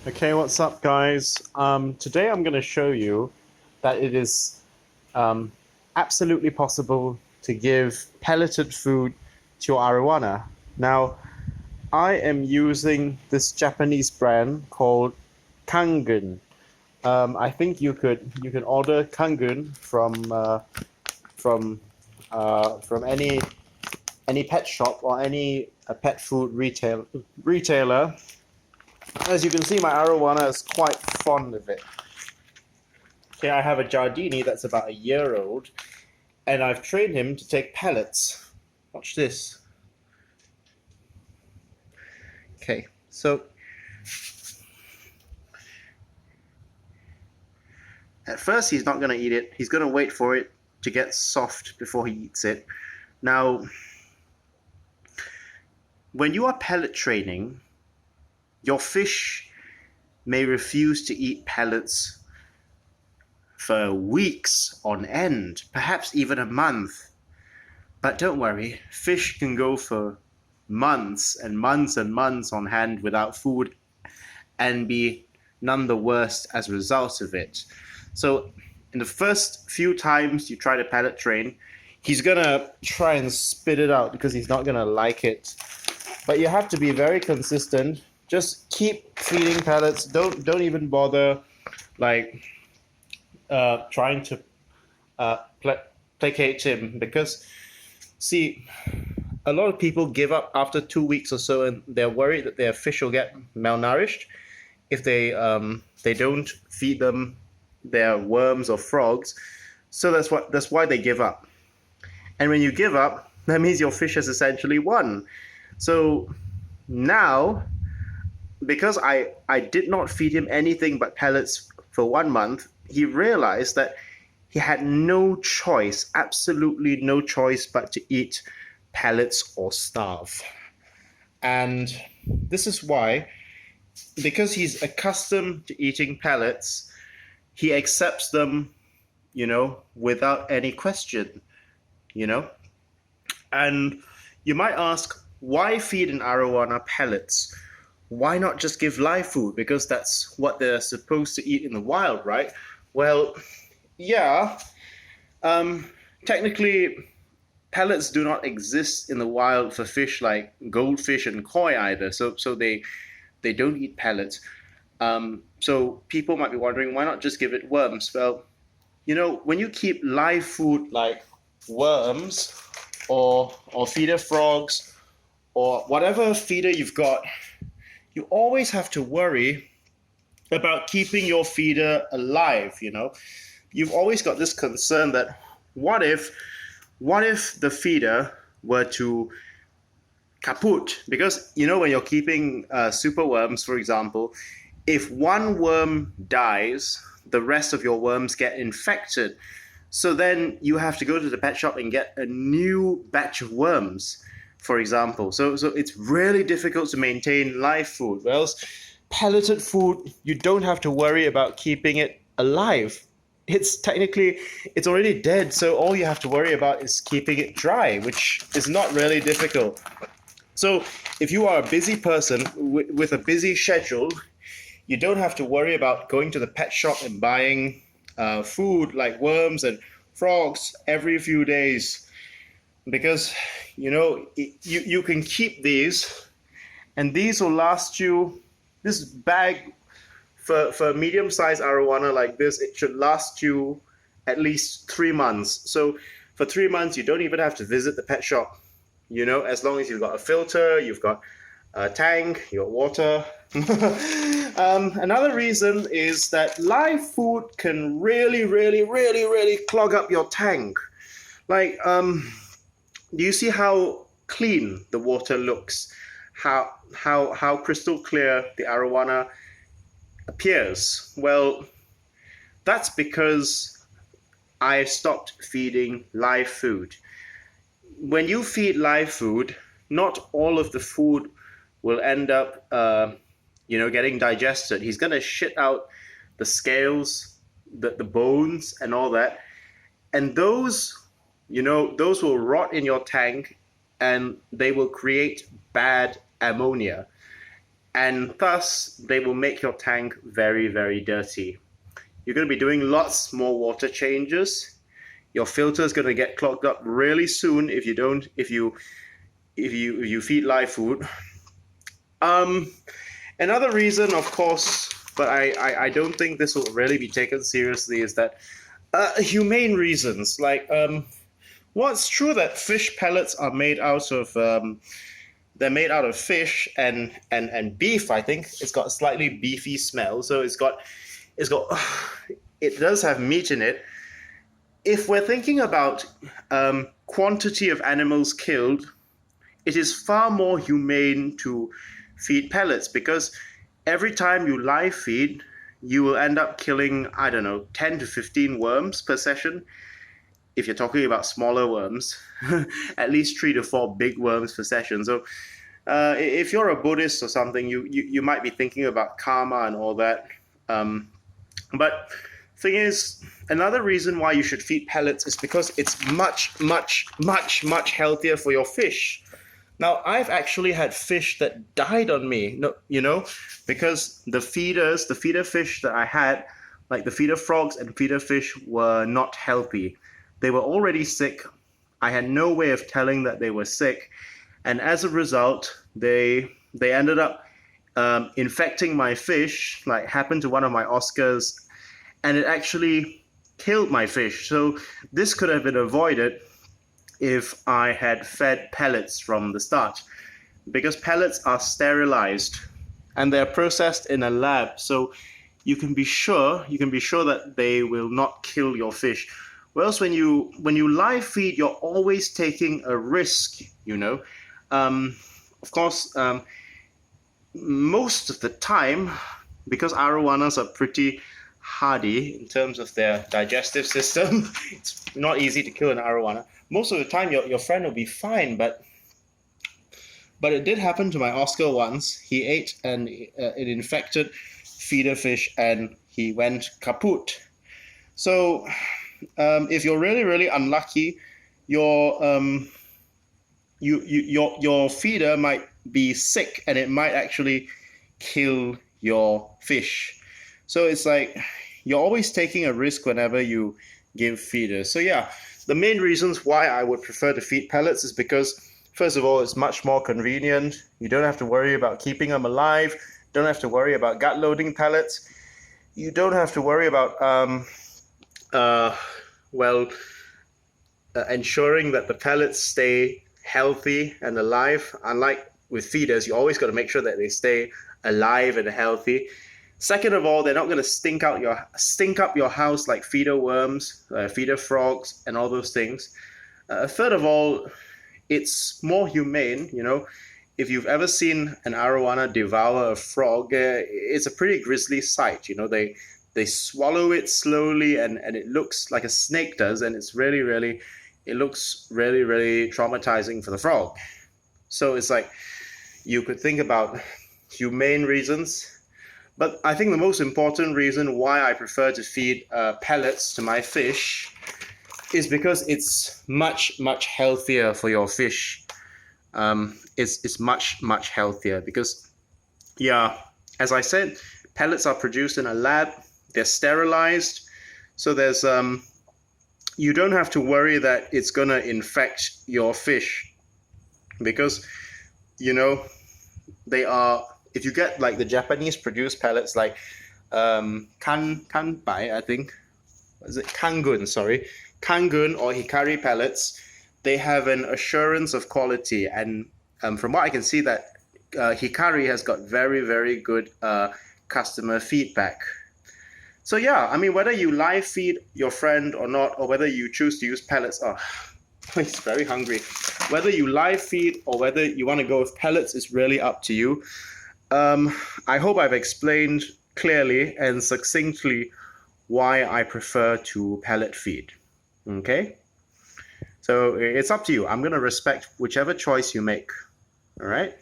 Okay, what's up, guys? Today I'm going to show you that it is um, absolutely possible to give pelleted food to your arowana. Now, I am using this Japanese brand called Kangen. I think you can order Kangen from from any pet shop or any pet food retailer. As you can see, my arowana is quite fond of it. Okay, I have a Giardini that's about a year old, and I've trained him to take pellets. Watch this. Okay, so at first he's not going to eat it. He's going to wait for it to get soft before he eats it. Now, when you are pellet training, your fish may refuse to eat pellets for weeks on end, perhaps even a month. But don't worry, fish can go for months and months and months on hand without food and be none the worse as a result of it. So in the first few times you try to pellet train, he's gonna try and spit it out because he's not gonna like it. But you have to be very consistent. Just keep feeding pellets. Don't even bother like trying to placate him, because see, a lot of people give up after 2 weeks or so, and they're worried that their fish will get malnourished if they don't feed them their worms or frogs. So that's why they give up. And when you give up, that means your fish has essentially won. So now, because I did not feed him anything but pellets for 1 month, he realized that he had no choice, absolutely no choice, but to eat pellets or starve. And this is why, because he's accustomed to eating pellets, he accepts them, without any question, you know. And you might ask, why feed an arowana pellets? Why not just give live food? Because that's what they're supposed to eat in the wild, right? Well, yeah, technically, pellets do not exist in the wild for fish like goldfish and koi either. So they don't eat pellets. So people might be wondering, why not just give it worms? Well, when you keep live food like worms or feeder frogs or whatever feeder you've got, you always have to worry about keeping your feeder alive. You've always got this concern that what if the feeder were to kaput? Because when you're keeping super worms, for example, if one worm dies, the rest of your worms get infected. So then you have to go to the pet shop and get a new batch of worms, for example. So it's really difficult to maintain live food. Whereas pelleted food, you don't have to worry about keeping it alive. It's already dead, so all you have to worry about is keeping it dry, which is not really difficult. So if you are a busy person with a busy schedule, you don't have to worry about going to the pet shop and buying food like worms and frogs every few days, because you can keep these, and these will last you. This bag for a medium-sized arowana like this, it should last you at least 3 months. So for 3 months, you don't even have to visit the pet shop. As long as you've got a filter, you've got a tank, your water. Another reason is that live food can really, really, really, really clog up your tank. Like, do you see how clean the water looks? How crystal clear the arowana appears? Well, that's because I stopped feeding live food. When you feed live food, not all of the food will end up, getting digested. He's gonna shit out the scales, the bones, and all that, and those will rot in your tank, and they will create bad ammonia. and thus they will make your tank very, very dirty. You're going to be doing lots more water changes. Your filter is going to get clogged up really soon if you feed live food. Another reason, of course, but I don't think this will really be taken seriously, is that humane reasons. Like, well, it's true that fish pellets are made out of they're made out of fish and beef. I think it's got a slightly beefy smell, so it does have meat in it. If we're thinking about quantity of animals killed, it is far more humane to feed pellets, because every time you live feed, you will end up killing, I don't know, 10 to 15 worms per session. If you're talking about smaller worms, at least 3 to 4 big worms per session. So if you're a Buddhist or something, you might be thinking about karma and all that. But thing is, another reason why you should feed pellets is because it's much, much, much, much healthier for your fish. Now, I've actually had fish that died on me, because the feeder fish that I had, like the feeder frogs and feeder fish, were not healthy. They were already sick. I had no way of telling that they were sick. And as a result, they ended up infecting my fish, like happened to one of my Oscars, and it actually killed my fish. So this could have been avoided if I had fed pellets from the start, because pellets are sterilized and they're processed in a lab, so you can be sure that they will not kill your fish. Whereas when you live feed, you're always taking a risk, Of course, most of the time, because Arowanas are pretty hardy in terms of their digestive system, it's not easy to kill an Arowana. Most of the time, your friend will be fine, but it did happen to my Oscar once. He ate and it infected feeder fish, and he went kaput. So, if you're really, really unlucky, your feeder might be sick, and it might actually kill your fish. So it's like you're always taking a risk whenever you give feeders. So yeah, the main reasons why I would prefer to feed pellets is because, first of all, it's much more convenient. You don't have to worry about keeping them alive. Don't have to worry about gut loading pellets. You don't have to worry about ensuring that the pellets stay healthy and alive. Unlike with feeders, you always got to make sure that they stay alive and healthy. Second of all, they're not going to stink up your house like feeder worms, feeder frogs, and all those things. Third of all, it's more humane. If you've ever seen an Arowana devour a frog, it's a pretty grisly sight. They swallow it slowly, and it looks like a snake does, and it looks really, really traumatizing for the frog. So it's like you could think about humane reasons. But I think the most important reason why I prefer to feed pellets to my fish is because it's much, much healthier for your fish. It's much, much healthier because, yeah, as I said, pellets are produced in a lab. They're sterilized. So there's you don't have to worry that it's going to infect your fish, because, they are, if you get like the Japanese produced pellets like kanbai, I think, is it Kangun, sorry, Kangun or Hikari pellets, they have an assurance of quality, and from what I can see, that Hikari has got very, very good customer feedback. So yeah, I mean, whether you live feed your friend or not, or whether you choose to use pellets, he's very hungry. Whether you live feed or whether you want to go with pellets is really up to you. I hope I've explained clearly and succinctly why I prefer to pellet feed. Okay? So it's up to you. I'm going to respect whichever choice you make. All right?